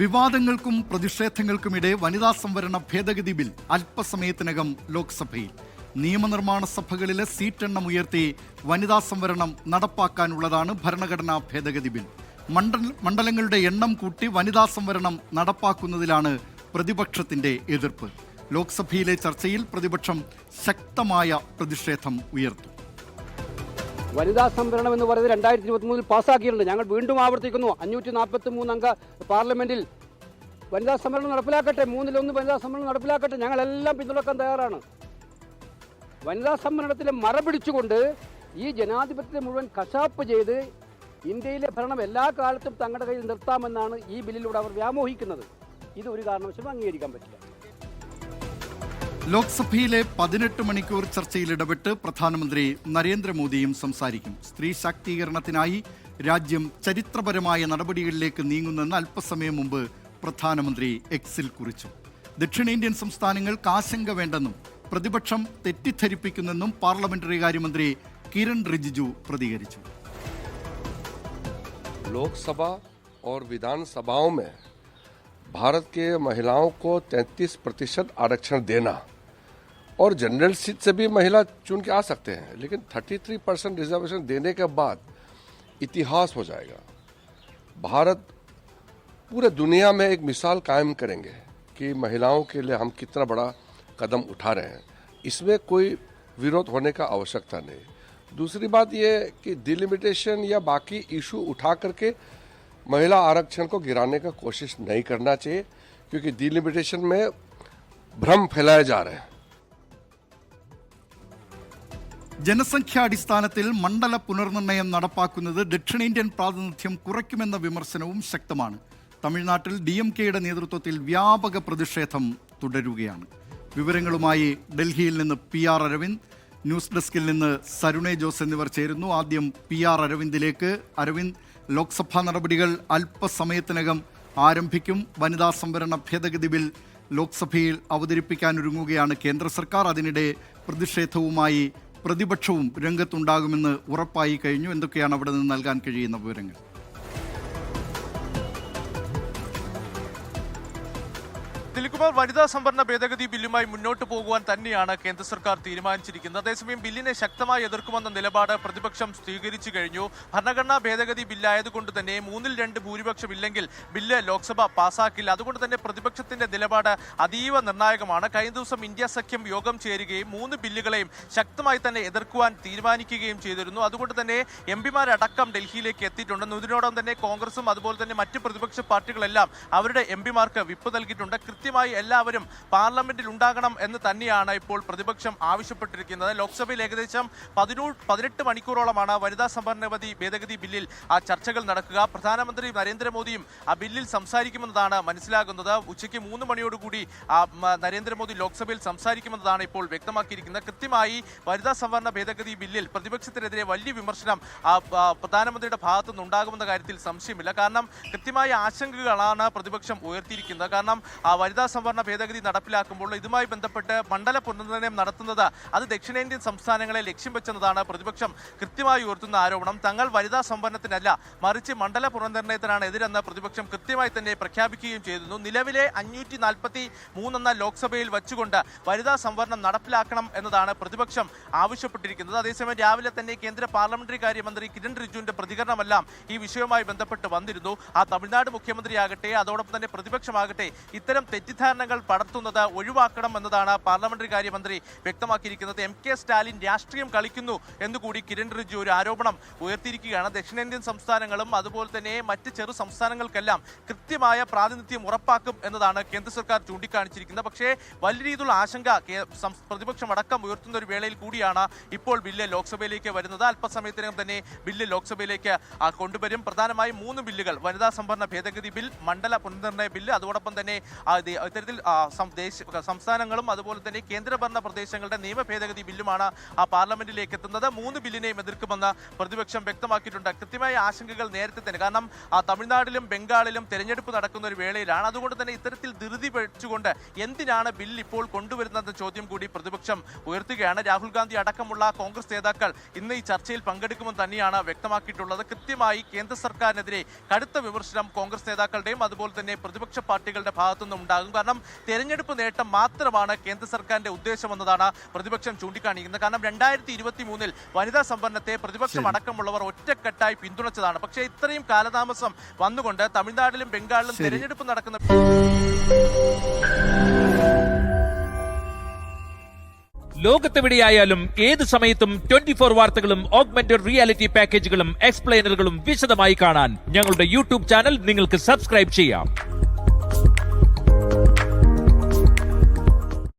വിവാദങ്ങൾക്കും പ്രതിഷേധങ്ങൾക്കുമിടെ വനിതാ സംവരണ ഭേദഗതി ബിൽ അല്പസമയത്തിനകം ലോക്സഭയിൽ. നിയമനിർമ്മാണ സഭകളിലെ സീറ്റെണ്ണം ഉയർത്തി വനിതാ സംവരണം നടപ്പാക്കാനുള്ളതാണ് ഭരണഘടനാ ഭേദഗതി ബിൽ. മണ്ഡലങ്ങളുടെ എണ്ണം കൂട്ടി വനിതാ സംവരണം നടപ്പാക്കുന്നതിലാണ് പ്രതിപക്ഷത്തിന്റെ എതിർപ്പ്. ലോക്സഭയിലെ ചർച്ചയിൽ പ്രതിപക്ഷം ശക്തമായ പ്രതിഷേധം ഉയർത്തും. വനിതാ സംവരണം എന്ന് പറയുന്നത് 2023 പാസ്സാക്കിയിട്ടുണ്ട്. ഞങ്ങൾ വീണ്ടും ആവർത്തിക്കുന്നു, 543 അംഗ പാർലമെന്റിൽ വനിതാ സംവരണം നടപ്പിലാക്കട്ടെ, 1/3 വനിതാ സംവരണം നടപ്പിലാക്കട്ടെ. ഞങ്ങളെല്ലാം പിന്തുണക്കാൻ തയ്യാറാണ്. വനിതാ സംവരണത്തിലെ മറ പിടിച്ചുകൊണ്ട് ഈ ജനാധിപത്യത്തെ മുഴുവൻ കശാപ്പ് ചെയ്ത് ഇന്ത്യയിലെ ഭരണം എല്ലാ കാലത്തും തങ്ങളുടെ കയ്യിൽ നിർത്താമെന്നാണ് ഈ ബില്ലിലൂടെ അവർ വ്യാമോഹിക്കുന്നത്. ഇത് ഒരു കാരണവശാലും അംഗീകരിക്കാൻ പറ്റില്ല. ലോക്സഭയിലെ 18 മണിക്കൂർ ചർച്ചയിൽ ഇടപെട്ട് പ്രധാനമന്ത്രി നരേന്ദ്രമോദിയും സംസാരിക്കും. സ്ത്രീ ശാക്തീകരണത്തിനായി രാജ്യം ചരിത്രപരമായ നടപടികളിലേക്ക് നീങ്ങുന്നെന്ന് അല്പസമയം മുമ്പ് പ്രധാനമന്ത്രി എക്സിൽ കുറിച്ചു. ദക്ഷിണേന്ത്യൻ സംസ്ഥാനങ്ങൾക്ക് ആശങ്ക വേണ്ടെന്നും പ്രതിപക്ഷം തെറ്റിദ്ധരിപ്പിക്കുന്നെന്നും പാർലമെന്ററി കാര്യമന്ത്രി കിരൺ റിജിജു പ്രതികരിച്ചു. लोकसभा और विधानसभाओं में भारत के महिलाओं को 33% आरक्षण देना और जनरल सीट से भी महिला चुन के आ सकते हैं, लेकिन 33% रिजर्वेशन देने के बाद इतिहास हो जाएगा. भारत पूरे दुनिया में एक मिसाल कायम करेंगे कि महिलाओं के लिए हम कितना बड़ा कदम उठा रहे हैं. इसमें कोई विरोध होने का आवश्यकता नहीं. दूसरी बात यह कि डिलिमिटेशन या बाकी इशू उठा करके महिला आरक्षण को गिराने का कोशिश नहीं करना चाहिए, क्योंकि डिलिमिटेशन में भ्रम फैलाए जा रहे हैं. ജനസംഖ്യാടിസ്ഥാനത്തിൽ മണ്ഡല പുനർനിർണയം നടപ്പാക്കുന്നത് ദക്ഷിണേന്ത്യൻ പ്രാതിനിധ്യം കുറയ്ക്കുമെന്ന വിമർശനവും ശക്തമാണ്. തമിഴ്നാട്ടിൽ DMKയുടെ നേതൃത്വത്തിൽ വ്യാപക പ്രതിഷേധം തുടരുകയാണ്. വിവരങ്ങളുമായി ഡൽഹിയിൽ നിന്ന് PR അരവിന്ദ്, ന്യൂസ് ഡെസ്കിൽ നിന്ന് സരുണേ ജോസ് എന്നിവർ ചേരുന്നു. ആദ്യം PR അരവിന്ദിലേക്ക്. അരവിന്ദ്, ലോക്സഭാ നടപടികൾ അല്പസമയത്തിനകം ആരംഭിക്കും. വനിതാ സംവരണ ഭേദഗതി ബിൽ ലോക്സഭയിൽ അവതരിപ്പിക്കാനൊരുങ്ങുകയാണ് കേന്ദ്ര സർക്കാർ. അതിനിടെ പ്രതിഷേധവുമായി പ്രതിപക്ഷവും രംഗത്തുണ്ടാകുമെന്ന് ഉറപ്പായി കഴിഞ്ഞു. എന്തൊക്കെയാണ് അവിടെ നിന്ന് നൽകാൻ കഴിയുന്ന വിവരങ്ങൾ? ദിലീപ്കുമാർ, വനിതാ സംവരണ ഭേദഗതി ബില്ലുമായി മുന്നോട്ട് പോകുവാൻ തന്നെയാണ് കേന്ദ്ര സർക്കാർ തീരുമാനിച്ചിരിക്കുന്നത്. അതേസമയം ബില്ലിനെ ശക്തമായി എതിർക്കുമെന്ന നിലപാട് പ്രതിപക്ഷം സ്വീകരിച്ചു കഴിഞ്ഞു. ഭരണഘടനാ ഭേദഗതി ബില്ലായതുകൊണ്ട് തന്നെ 2/3 ഭൂരിപക്ഷം ഇല്ലെങ്കിൽ ബില്ല് ലോക്സഭ പാസാക്കില്ല. അതുകൊണ്ട് തന്നെ പ്രതിപക്ഷത്തിന്റെ നിലപാട് അതീവ നിർണായകമാണ്. കഴിഞ്ഞ ദിവസം ഇന്ത്യ സഖ്യം യോഗം ചേരുകയും 3 ബില്ലുകളെയും ശക്തമായി തന്നെ എതിർക്കുവാൻ തീരുമാനിക്കുകയും ചെയ്തിരുന്നു. അതുകൊണ്ട് തന്നെ MP-മാരടക്കം ഡൽഹിയിലേക്ക് എത്തിയിട്ടുണ്ട്. ഇതിനോടൊപ്പം തന്നെ കോൺഗ്രസും അതുപോലെ തന്നെ മറ്റ് പ്രതിപക്ഷ പാർട്ടികളെല്ലാം അവരുടെ MP-മാർക്ക് വിപ്പ് നൽകിയിട്ടുണ്ട്. കൃത്യമായി എല്ലാവരും പാർലമെന്റിൽ ഉണ്ടാകണം എന്ന് തന്നെയാണ് ഇപ്പോൾ പ്രതിപക്ഷം ആവശ്യപ്പെട്ടിരിക്കുന്നത്. ലോക്സഭയിൽ ഏകദേശം 18 മണിക്കൂറോളമാണ് വനിതാ സംവരണ ഭേദഗതി ബില്ലിൽ ചർച്ചകൾ നടക്കുക. പ്രധാനമന്ത്രി നരേന്ദ്രമോദിയും ആ ബില്ലിൽ സംസാരിക്കുമെന്നതാണ് മനസ്സിലാകുന്നത്. ഉച്ചയ്ക്ക് 3 മണിയോടുകൂടി നരേന്ദ്രമോദി ലോക്സഭയിൽ സംസാരിക്കുമെന്നതാണ് ഇപ്പോൾ വ്യക്തമാക്കിയിരിക്കുന്നത്. കൃത്യമായി വനിതാ സംവരണ ഭേദഗതി ബില്ലിൽ പ്രതിപക്ഷത്തിനെതിരെ വലിയ വിമർശനം പ്രധാനമന്ത്രിയുടെ ഭാഗത്തുനിന്ന് ഉണ്ടാകുമെന്ന കാര്യത്തിൽ സംശയമില്ല. കാരണം കൃത്യമായ ആശങ്കകളാണ് പ്രതിപക്ഷം ഉയർത്തിയിരിക്കുന്നത്. കാരണം വനിതാ സംവരണ ഭേദഗതി നടപ്പിലാക്കുമ്പോൾ ഇതുമായി ബന്ധപ്പെട്ട് മണ്ഡല പുനർനിർണയം നടത്തുന്നത് അത് ദക്ഷിണേന്ത്യൻ സംസ്ഥാനങ്ങളെ ലക്ഷ്യം വെച്ചെന്നതാണ് പ്രതിപക്ഷം കൃത്യമായി ഉയർത്തുന്ന ആരോപണം. തങ്ങൾ വനിതാ സംവരണത്തിനല്ല മറിച്ച് മണ്ഡല പുനർനിർണയത്തിനാണ് എതിരെന്ന് പ്രതിപക്ഷം കൃത്യമായി തന്നെ പ്രഖ്യാപിക്കുകയും ചെയ്തിരുന്നു. നിലവിലെ 543 എന്ന ലോക്സഭയിൽ വച്ചുകൊണ്ട് വനിതാ സംവരണം നടപ്പിലാക്കണം എന്നതാണ് പ്രതിപക്ഷം ആവശ്യപ്പെട്ടിരിക്കുന്നത്. അതേസമയം രാവിലെ തന്നെ കേന്ദ്ര പാർലമെന്ററി കാര്യമന്ത്രി കിരൺ റിജിജുവിന്റെ പ്രതികരണമെല്ലാം ഈ വിഷയവുമായി ബന്ധപ്പെട്ട് വന്നിരുന്നു. തമിഴ്നാട് മുഖ്യമന്ത്രിയാകട്ടെ അതോടൊപ്പം തന്നെ പ്രതിപക്ഷമാകട്ടെ ഇത്തരം തെറ്റിദ്ധാരണകൾ പടർത്തുന്നത് ഒഴിവാക്കണം എന്നതാണ് പാർലമെന്ററി കാര്യമന്ത്രി വ്യക്തമാക്കിയിരിക്കുന്നത്. MK സ്റ്റാലിൻ രാഷ്ട്രീയം കളിക്കുന്നു എന്നുകൂടി കിരൺ റിജിജു ഒരു ആരോപണം ഉയർത്തിയിരിക്കുകയാണ്. ദക്ഷിണേന്ത്യൻ സംസ്ഥാനങ്ങളും അതുപോലെ തന്നെ മറ്റ് ചെറു സംസ്ഥാനങ്ങൾക്കെല്ലാം കൃത്യമായ പ്രാതിനിധ്യം ഉറപ്പാക്കും എന്നതാണ് കേന്ദ്ര സർക്കാർ ചൂണ്ടിക്കാണിച്ചിരിക്കുന്നത്. പക്ഷേ വലിയ രീതിയിലുള്ള ആശങ്ക പ്രതിപക്ഷം അടക്കം ഉയർത്തുന്ന ഒരു വേളയിൽ കൂടിയാണ് ഇപ്പോൾ ബില്ല് ലോക്സഭയിലേക്ക് വരുന്നത്. അല്പസമയത്തിനകം തന്നെ ബില്ല് ലോക്സഭയിലേക്ക് കൊണ്ടുവരും. പ്രധാനമായും 3 ബില്ലുകൾ: വനിതാ സംവരണ ഭേദഗതി ബിൽ, മണ്ഡല പുനർനിർണയ ബില്ല്, അതോടൊപ്പം തന്നെ ഇത്തരത്തിൽ സംസ്ഥാനങ്ങളും അതുപോലെ തന്നെ കേന്ദ്രഭരണ പ്രദേശങ്ങളുടെ നിയമ ഭേദഗതി ബില്ലുമാണ് ആ പാർലമെന്റിലേക്ക് എത്തുന്നത്. 3 ബില്ലിനെയും എതിർക്കുമെന്ന് പ്രതിപക്ഷം വ്യക്തമാക്കിയിട്ടുണ്ട്. കൃത്യമായ ആശങ്കകൾ നേരത്തെ തന്നെ, കാരണം തമിഴ്നാട്ടിലും ബംഗാളിലും തെരഞ്ഞെടുപ്പ് നടക്കുന്ന ഒരു വേളയിലാണ്. അതുകൊണ്ട് തന്നെ ഇത്തരത്തിൽ ധൃതി വെച്ചുകൊണ്ട് എന്തിനാണ് ബില്ല് ഇപ്പോൾ കൊണ്ടുവരുന്നതെന്ന ചോദ്യം കൂടി പ്രതിപക്ഷം ഉയർത്തുകയാണ്. രാഹുൽ ഗാന്ധി അടക്കമുള്ള കോൺഗ്രസ് നേതാക്കൾ ഇന്ന് ഈ ചർച്ചയിൽ പങ്കെടുക്കുമെന്ന് തന്നെയാണ് വ്യക്തമാക്കിയിട്ടുള്ളത്. കൃത്യമായി കേന്ദ്ര സർക്കാരിനെതിരെ കടുത്ത വിമർശനം കോൺഗ്രസ് നേതാക്കളുടെയും അതുപോലെ തന്നെ പ്രതിപക്ഷ പാർട്ടികളുടെ ഭാഗത്തുനിന്നും ഉണ്ടാകും. കാരണം തെരഞ്ഞെടുപ്പ് നേട്ടം മാത്രമാണ് കേന്ദ്ര സർക്കാരിന്റെ ഉദ്ദേശമെന്നതാണ് പ്രതിപക്ഷം ചൂണ്ടിക്കാണിക്കുന്നത്. കാരണം 2023 വനിതാ സംവരണത്തെ പ്രതിപക്ഷം അടക്കമുള്ളവർ ഒറ്റക്കെട്ടായി പിന്തുണച്ചതാണ്. പക്ഷേ ഇത്രയും കാലതാമസം വന്നുകൊണ്ട് തമിഴ്നാട്ടിലും ബംഗാളിലും തെരഞ്ഞെടുപ്പ് നടക്കുന്ന ലോകത്തെവിടെയായാലും ഏത് സമയത്തും 24 വാർത്തകളും ഓഗ്മെന്റഡ് റിയാലിറ്റി പാക്കേജുകളും എക്സ്പ്ലെയിനറുകളും വിശദമായി കാണാൻ ഞങ്ങളുടെ യൂട്യൂബ് ചാനൽ നിങ്ങൾക്ക് സബ്സ്ക്രൈബ് ചെയ്യാം.